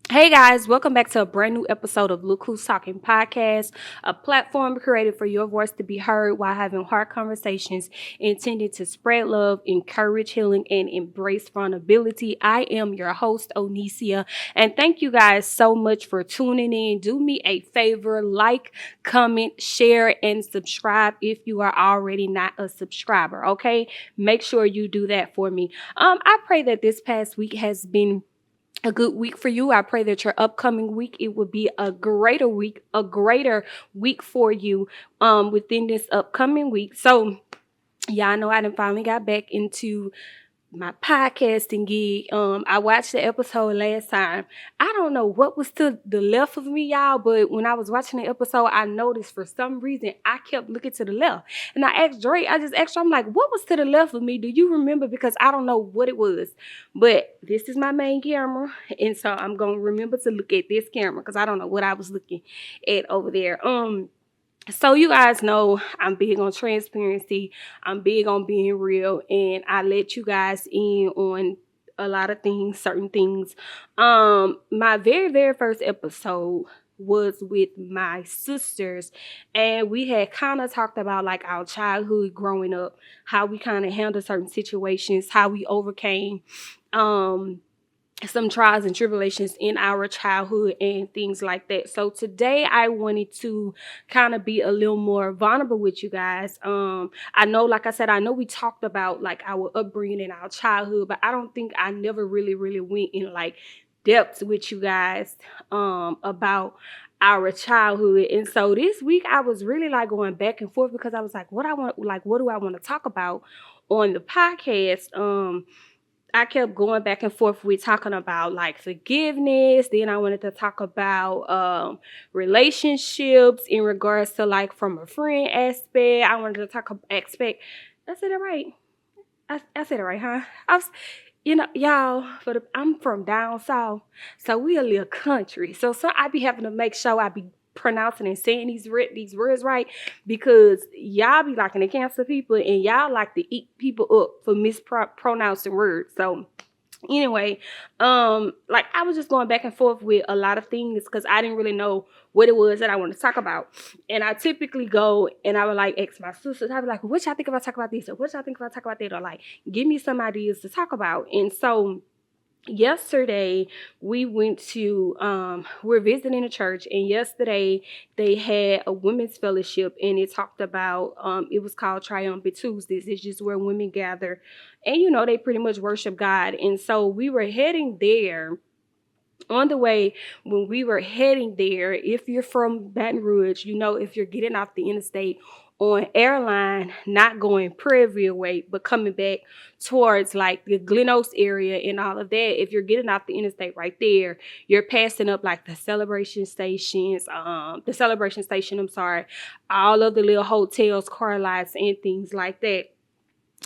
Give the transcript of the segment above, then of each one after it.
Hey guys, welcome back to a brand new episode of Look Who's Talking Podcast, a platform created for your voice to be heard while having hard conversations intended to spread love, encourage healing, and embrace vulnerability. I am your host, Onicia, and thank you guys so much for tuning in. Do me a favor, like, comment, share, and subscribe if you are already not a subscriber, okay? Make sure you do that for me. I pray that this past week has been a good week for you. I pray that your upcoming week it will be a greater week for you within this upcoming week. So yeah, I know I done finally got back into my podcasting gig. I watched the episode last time. I don't know what was to the left of me, y'all, but when I was watching the episode, I noticed for some reason I kept looking to the left. And I asked Drake, I just asked her, I'm like, what was to the left of me? Do you remember? Because I don't know what it was. But this is my main camera. And so I'm gonna remember to look at this camera because I don't know what I was looking at over there. So you guys know I'm big on transparency. I'm big on being real, and I let you guys in on a lot of things, certain things. My very first episode was with my sisters, and we had kind of talked about like our childhood growing up, how we kind of handled certain situations, how we overcame um some trials and tribulations in our childhood and things like that. So today I wanted to kind of be a little more vulnerable with you guys. I know, like I said, I know we talked about like our upbringing and our childhood, but I don't think I never really went in like depth with you guys about our childhood. And so this week I was really like going back and forth because I was like, what do I want to talk about on the podcast? I kept going back and forth with talking about like forgiveness. Then I wanted to talk about relationships in regards to like from a friend aspect. I wanted to talk about aspect. I said it right. I said it right, huh? I was, y'all. I'm from down south, so we a little country. So I be having to make sure I be pronouncing and saying these words right because y'all be liking to cancel people and y'all like to eat people up for mispronouncing words. So anyway, like I was just going back and forth with a lot of things because I didn't really know what it was that I wanted to talk about. And I typically go and I would like ask my sisters, I'd be like, what y'all think if I talk about this? Or what y'all think if I talk about that? Or like, give me some ideas to talk about. And so yesterday we went to we're visiting a church, and yesterday they had a women's fellowship, and it talked about it was called Triumphant Tuesdays. It's just where women gather and they pretty much worship God. And so we were heading there. On the way, when we were heading there, if you're from Baton Rouge, if you're getting off the interstate on Airline, not going Prairieville way, but coming back towards like the Glen Oaks area and all of that, if you're getting off the interstate right there, you're passing up like the celebration station, I'm sorry, all of the little hotels, car lots, and things like that.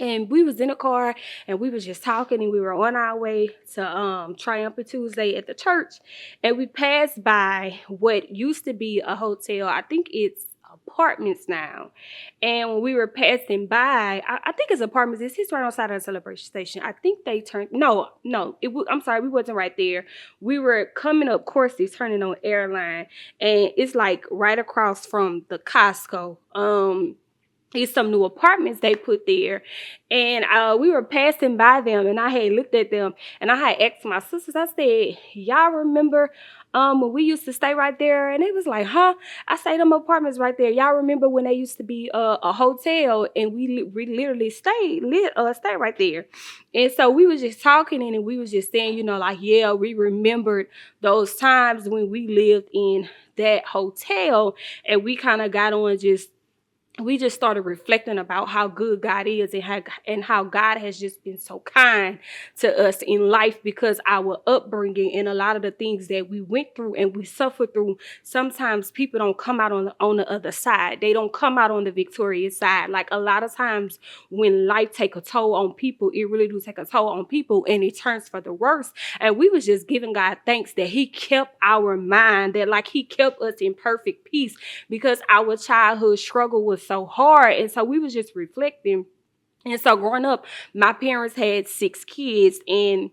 And we was in a car and we was just talking, and we were on our way to Triumphant Tuesday at the church, and we passed by what used to be a hotel. I think it's apartments now. And when we were passing by, I think it's apartments. It's right outside of the celebration station. I think they turned no, I'm sorry, we wasn't right there. We were coming up Courses, turning on Airline, and it's like right across from the Costco. It's some new apartments they put there, and we were passing by them, and I had looked at them, and I had asked my sisters, I said, y'all remember when we used to stay right there? And it was like, huh? I say, them apartments right there, y'all remember when they used to be a hotel, and we literally stayed right there. And so we was just talking, and we was just saying, like, yeah, we remembered those times when we lived in that hotel, and we kind of got on just we just started reflecting about how good God is, and how God has just been so kind to us in life, because our upbringing and a lot of the things that we went through and we suffered through, sometimes people don't come out on the other side. They don't come out on the victorious side. Like a lot of times when life take a toll on people, it really do take a toll on people, and it turns for the worse. And we was just giving God thanks that he kept our mind, that like he kept us in perfect peace, because our childhood struggle was so hard. And so we was just reflecting. And so growing up, my parents had 6 kids, and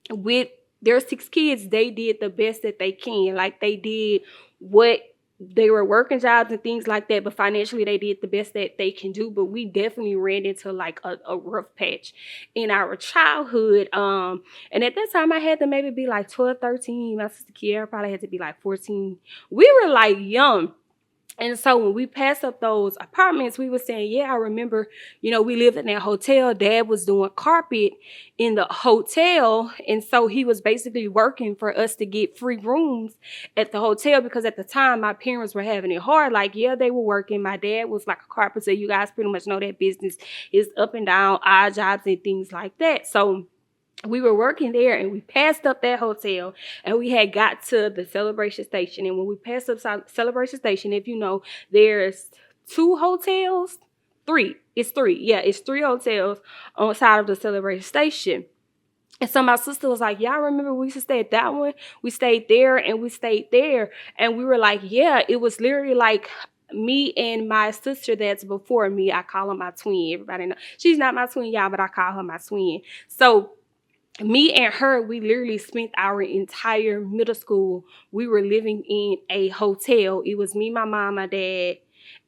with their 6 kids, they did the best that they can. Like they did what they were working jobs and things like that, but financially they did the best that they can do. But we definitely ran into like a rough patch in our childhood. And at that time I had to maybe be like 12, 13. My sister Kiara probably had to be like 14. We were like young. And so when we passed up those apartments, we were saying, yeah, I remember, we lived in that hotel. Dad was doing carpet in the hotel. And so he was basically working for us to get free rooms at the hotel because at the time my parents were having it hard. Like, yeah, they were working. My dad was like a carpenter. You guys pretty much know that business is up and down, odd jobs and things like that. So we were working there and we passed up that hotel and we had got to the Celebration Station. And when we passed up Celebration Station, if you know, there's 2 hotels, 3. It's 3. Yeah, it's 3 hotels on the side of the Celebration Station. And so my sister was like, yeah, I remember we used to stay at that one. We stayed there and we stayed there. And we were like, yeah, it was literally like me and my sister that's before me. I call her my twin. Everybody know. She's not my twin, y'all, but I call her my twin. So me and her, we literally spent our entire middle school. We were living in a hotel. It was me, my mom, my dad,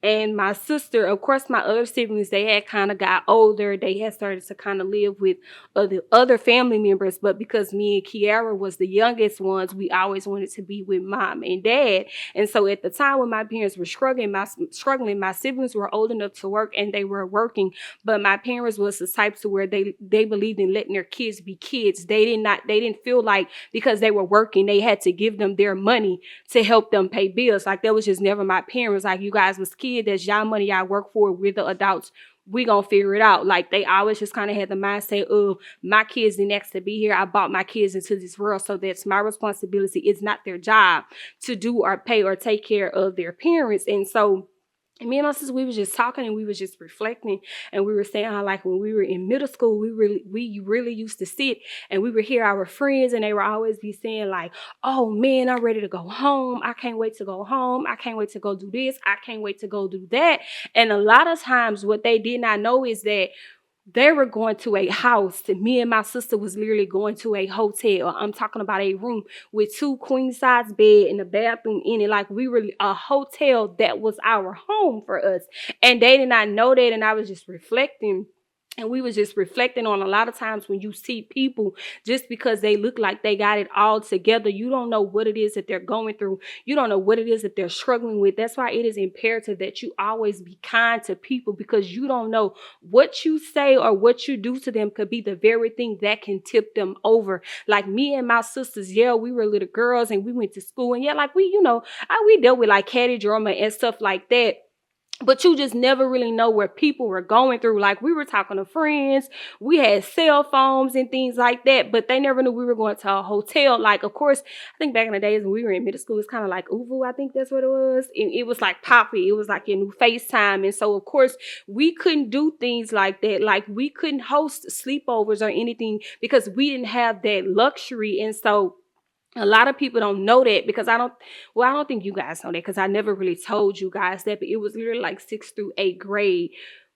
and my sister. Of course, my other siblings, they had kind of got older. They had started to kind of live with other family members. But because me and Kiara was the youngest ones, we always wanted to be with mom and dad. And so at the time when my parents were struggling, my siblings were old enough to work and they were working. But my parents was the type to where they believed in letting their kids be kids. They didn't feel like because they were working, they had to give them their money to help them pay bills. Like that was just never my parents. Like you guys was kids. That's y'all money y'all work for. We're the adults. We gonna figure it out. Like they always just kind of had the mindset of my kids didn't ask to be here. I brought my kids into this world, so that's my responsibility. It's not their job to do or pay or take care of their parents. And so me and my sister, we was just talking and we was just reflecting, and we were saying how like when we were in middle school, we really used to sit and we would hear our friends and they would always be saying like, oh man, I'm ready to go home. I can't wait to go home. I can't wait to go do this. I can't wait to go do that. And a lot of times what they did not know is that they were going to a house. Me and my sister was literally going to a hotel. I'm talking about a room with 2 queen size bed and a bathroom in it. Like we were a hotel that was our home for us. And they did not know that. And I was just reflecting. And we was just reflecting on a lot of times when you see people, just because they look like they got it all together, you don't know what it is that they're going through. You don't know what it is that they're struggling with. That's why it is imperative that you always be kind to people, because you don't know what you say or what you do to them could be the very thing that can tip them over. Like me and my sisters, yeah, we were little girls and we went to school. And yeah, like we dealt with like catty drama and stuff like that. But you just never really know where people were going through. Like we were talking to friends, we had cell phones and things like that, but they never knew we were going to a hotel. Like, of course, I think back in the days when we were in middle school, it's kind of like Uvu, I think that's what it was. And it was like Poppy. It was like your new FaceTime. And so, of course, we couldn't do things like that. Like we couldn't host sleepovers or anything because we didn't have that luxury. And so a lot of people don't know that because I don't think you guys know that because I never really told you guys that, but it was literally like 6th through 8th grade.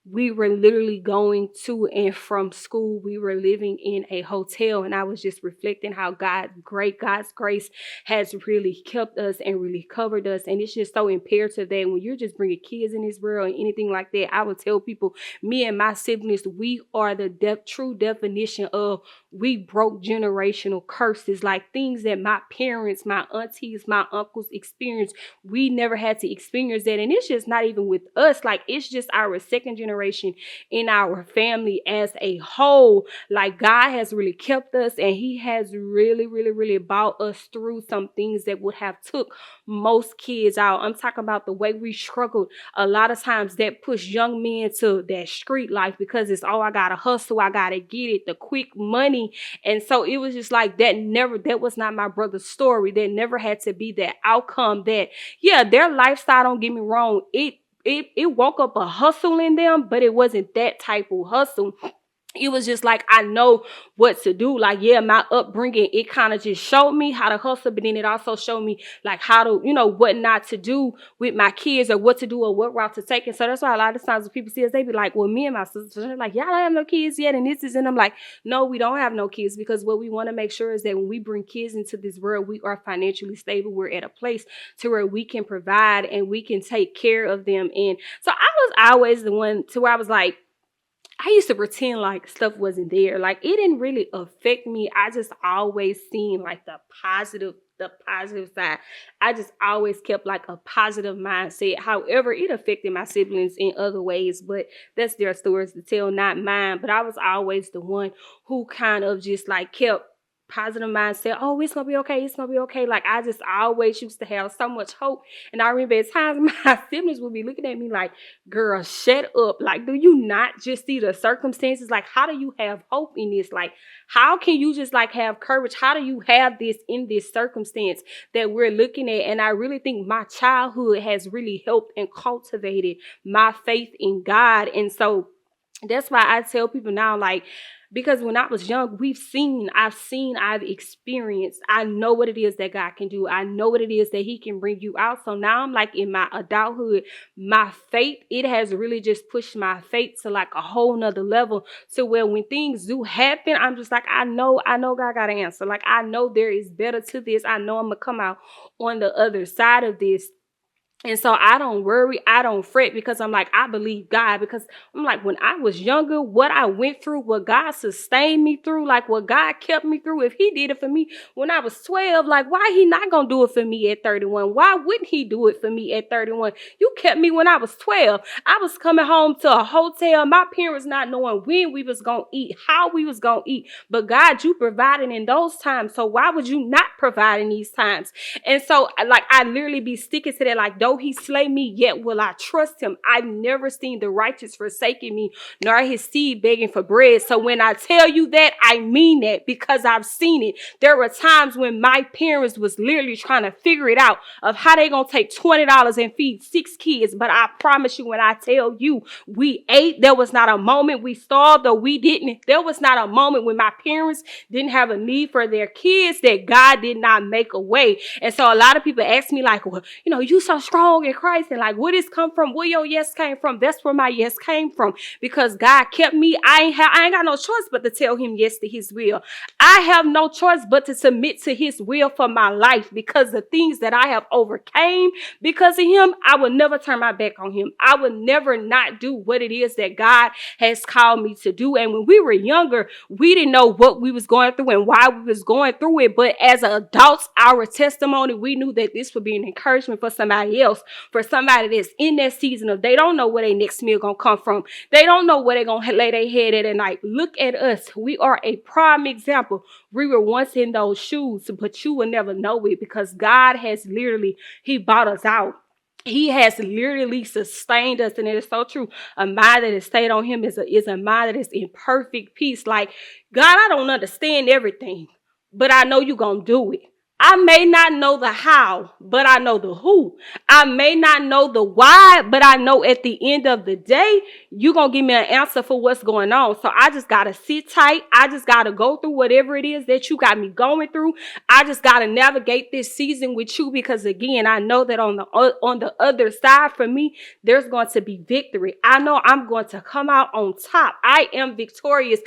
We were literally going to and from school. We were living in a hotel, and I was just reflecting how God's grace has really kept us and really covered us. And it's just so imperative that when you're just bringing kids in this world and anything like that, I would tell people, me and my siblings, we are the true definition of we broke generational curses, like things that my parents, my aunties, my uncles experienced. We never had to experience that. And it's just not even with us. Like it's just our second generation in our family as a whole. Like God has really kept us, and he has really brought us through some things that would have took most kids out. I'm talking about the way we struggled. A lot of times that push young men to that street life because it's, oh, I gotta hustle, I gotta get it, the quick money. And so it was just like that was not my brother's story. That never had to be that outcome. That, yeah, their lifestyle, don't get me wrong, it woke up a hustle in them, but it wasn't that type of hustle. it was just like I know what to do. Like, yeah, my upbringing, it kind of just showed me how to hustle, but then it also showed me like how to, what not to do with my kids or what to do or what route to take. And so that's why a lot of times when people see us, they be like, well, me and my sisters, they're like, y'all don't have no kids yet. And this is, and I'm like, no, we don't have no kids, because what we want to make sure is that when we bring kids into this world, we are financially stable. We're at a place to where we can provide and we can take care of them. And so I was always the one to where I was like, I used to pretend like stuff wasn't there. Like, it didn't really affect me. I just always seen like the positive side. I just always kept like a positive mindset. However, it affected my siblings in other ways, but that's their stories to tell, not mine. But I was always the one who kind of just like kept positive mindset. Oh, it's gonna be okay. It's gonna be okay. Like, I just always used to have so much hope. And I remember at times my siblings would be looking at me like, girl, shut up. Like, do you not just see the circumstances? Like, how do you have hope in this? Like, how can you just like have courage? How do you have this in this circumstance that we're looking at? And I really think my childhood has really helped and cultivated my faith in God. And so that's why I tell people now, like, because when I was young, I've experienced, I know what it is that God can do. I know what it is that he can bring you out. So now I'm like in my adulthood, my faith, it has really just pushed my faith to like a whole nother level, to where when things do happen, I'm just like, I know God got an answer. Like, I know there is better to this. I know I'm going to come out on the other side of this. And so I don't worry, I don't fret, because I'm like, I believe God. Because I'm like, when I was younger, what I went through, what God sustained me through, like what God kept me through, if he did it for me when I was 12, like, why he not gonna do it for me at 31? Why wouldn't he do it for me at 31? You kept me when I was 12. I was coming home to a hotel, my parents not knowing when we was gonna eat, how we was gonna eat. But God, you provided in those times. So why would you not provide in these times? And so, like, I literally be sticking to that, like, though he slay me, yet will I trust him. I've never seen the righteous forsaking me, nor his seed begging for bread. So when I tell you that, I mean that, because I've seen it. There were times when my parents was literally trying to figure it out of how they gonna take $20 and feed 6 kids. But I promise you, when I tell you we ate, there was not a moment we starved or we didn't. There was not a moment when my parents didn't have a need for their kids that God did not make a way. And so a lot of people ask me like, well, you so strong in Christ, and like, where this come from? Where your yes came from? That's where my yes came from, because God kept me. I ain't got no choice but to tell him yes to his will. I have no choice but to submit to his will for my life, because the things that I have overcame because of him, I will never turn my back on him. I will never not do what it is that God has called me to do. And when we were younger, we didn't know what we was going through and why we was going through it. But as adults, our testimony, we knew that this would be an encouragement for somebody else, for somebody that's in that season of they don't know where their next meal gonna come from. They don't know where they're gonna lay their head at night. Look at us. We are a prime example. We were once in those shoes, but you will never know it, because God has literally, he bought us out. He has literally sustained us, and it is so true. A mind that is stayed on him is a mind that is in perfect peace. Like, God, I don't understand everything, but I know you're going to do it. I may not know the how, but I know the who. I may not know the why, but I know at the end of the day, you're going to give me an answer for what's going on. So I just got to sit tight. I just got to go through whatever it is that you got me going through. I just got to navigate this season with you, because again, I know that on the other side for me, there's going to be victory. I know I'm going to come out on top. I am victorious.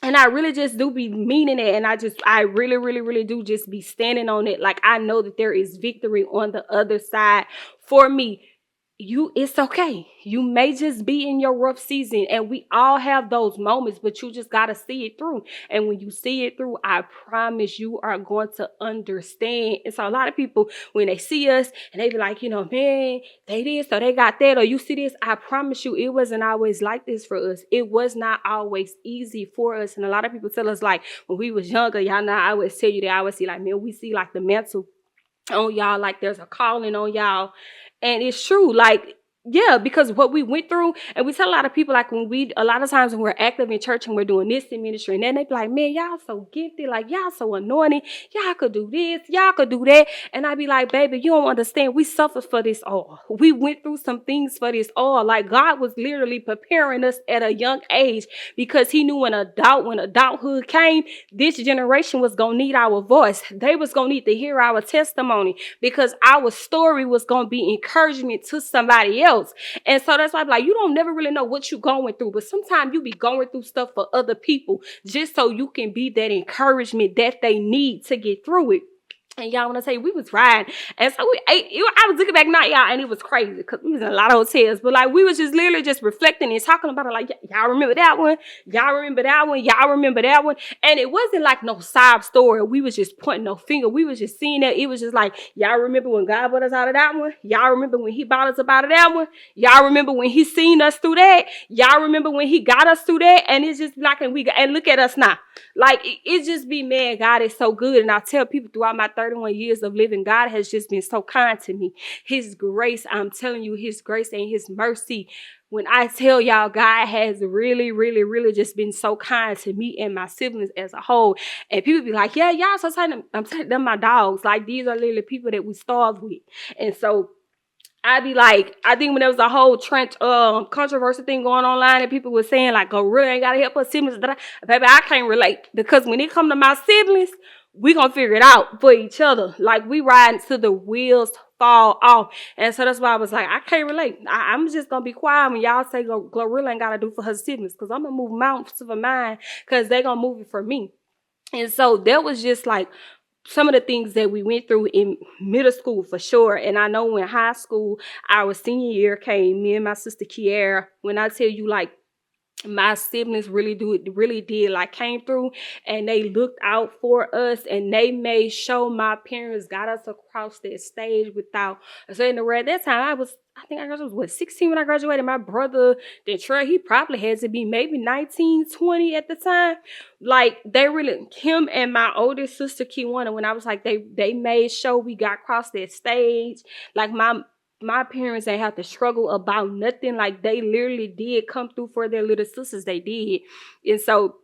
And I really just do be meaning it. And I really, really, really do just be standing on it. Like, I know that there is victory on the other side for me. It's okay. You may just be in your rough season, and we all have those moments, but you just got to see it through. And when you see it through, I promise you are going to understand. And so a lot of people, when they see us and they be like, man, they this, or they got that, or you see this, I promise you, it wasn't always like this for us. It was not always easy for us. And a lot of people tell us, like, when we was younger, y'all know, I always tell you that I always see, like, man, we see like the mantle on y'all, like there's a calling on y'all. And it's true. Like, Yeah, because what we went through, and we tell a lot of people, like a lot of times when we're active in church and we're doing this in ministry, and then they be like, man, y'all so gifted, like y'all so anointed, y'all could do this, y'all could do that. And I be like, baby, you don't understand. We suffered for this all. We went through some things for this all. Like God was literally preparing us at a young age because he knew when adulthood came, this generation was gonna need our voice. They was gonna need to hear our testimony because our story was gonna be encouragement to somebody else. And so that's why I'm like, you don't never really know what you're going through, but sometimes you be going through stuff for other people just so you can be that encouragement that they need to get through it. And y'all want to say we was riding, and so we ate. I was looking back now, y'all, and it was crazy because we was in a lot of hotels. But like we was just literally just reflecting and talking about it. Like y'all remember that one? Y'all remember that one? Y'all remember that one? And it wasn't like no sob story. We was just pointing no finger. We was just seeing that. It was just like y'all remember when God brought us out of that one? Y'all remember when He brought us up out of that one? Y'all remember when He seen us through that? Y'all remember when He got us through that? And it's just like, and look at us now. Like it just be, man, God is so good. And I tell people throughout my 31 years of living, God has just been so kind to me. His grace, I'm telling you, His grace and His mercy. When I tell y'all, God has really, really, really just been so kind to me and my siblings as a whole. And people be like, yeah, y'all so tight. I'm telling them my dogs. Like these are literally people that we starved with. And so I be like, I think when there was a whole controversy thing going online and people were saying like, Gorilla ain't gotta help her siblings. Baby, I can't relate because when it come to my siblings, we gonna figure it out for each other. Like we ride until the wheels fall off. And so that's why I was like, I can't relate. I'm just gonna be quiet when y'all say Glorilla ain't gotta do for her siblings because I'm gonna move mountains for mine because they gonna move it for me. And so that was just like some of the things that we went through in middle school for sure. And I know when high school, our senior year came, me and my sister Kiara, when I tell you like my siblings really did like came through and they looked out for us and they made sure my parents got us across that stage without saying the word. At that time I think I was 16 when I graduated. My brother Detroit, he probably had to be maybe 19, 20 at the time. Like they really, him and my oldest sister Kiwana, when I was like they made sure we got across that stage. Like my parents ain't have to struggle about nothing. Like they literally did come through for their little sisters. They did. And so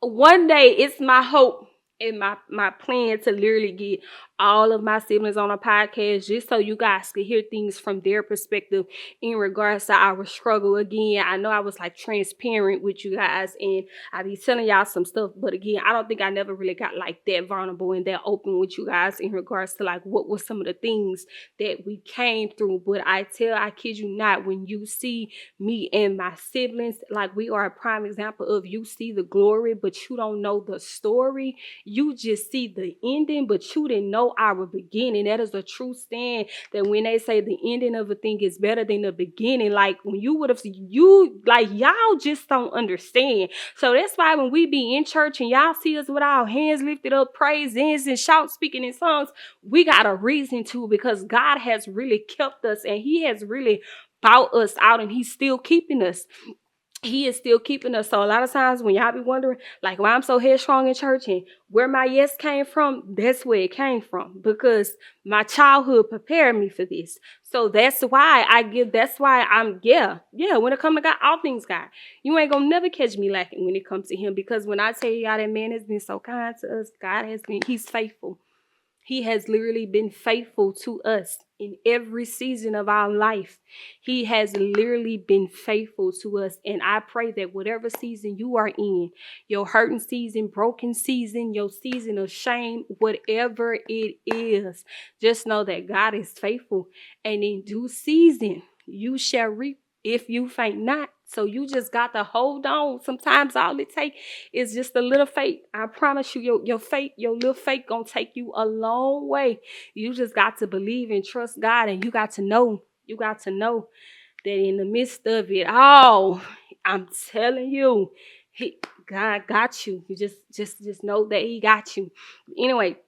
one day it's my hope and my plan to literally get all of my siblings on a podcast just so you guys could hear things from their perspective in regards to our struggle. Again, I know I was like transparent with you guys and I be telling y'all some stuff, but again, I don't think I never really got like that vulnerable and that open with you guys in regards to like what were some of the things that we came through. But I kid you not, when you see me and my siblings, like we are a prime example of you see the glory, but you don't know the story. You just see the ending, but you didn't know our beginning. That is a true stand that when they say the ending of a thing is better than the beginning, like when you would have seen you, like y'all just don't understand. So that's why when we be in church and y'all see us with our hands lifted up, praising and shout, speaking in songs, we got a reason to, because God has really kept us and He has really bought us out and He's still keeping us. He is still keeping us. So a lot of times when y'all be wondering, like, why I'm so headstrong in church and where my yes came from, that's where it came from, because my childhood prepared me for this. So that's why when it comes to God, all things God. You ain't gonna never catch me lacking when it comes to Him, because when I tell y'all that man has been so kind to us, He's faithful. He has literally been faithful to us in every season of our life. He has literally been faithful to us. And I pray that whatever season you are in, your hurting season, broken season, your season of shame, whatever it is, just know that God is faithful. And in due season, you shall reap if you faint not. So you just got to hold on. Sometimes all it takes is just a little faith. I promise you, your faith, your little faith gonna take you a long way. You just got to believe and trust God, and you got to know that in the midst of it all, I'm telling you, God got you. You just know that He got you. Anyway,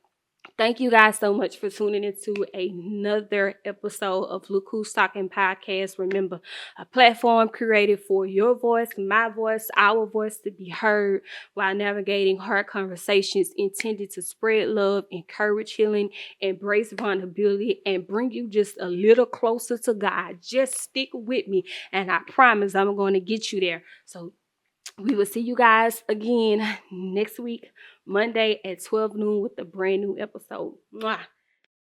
Thank you guys so much for tuning into another episode of Look Who's Talking Podcast. Remember, a platform created for your voice, my voice, our voice to be heard while navigating hard conversations intended to spread love, encourage healing, embrace vulnerability, and bring you just a little closer to God. Just stick with me, and I promise I'm going to get you there. So we will see you guys again next week, Monday at 12 noon with a brand new episode. Mwah.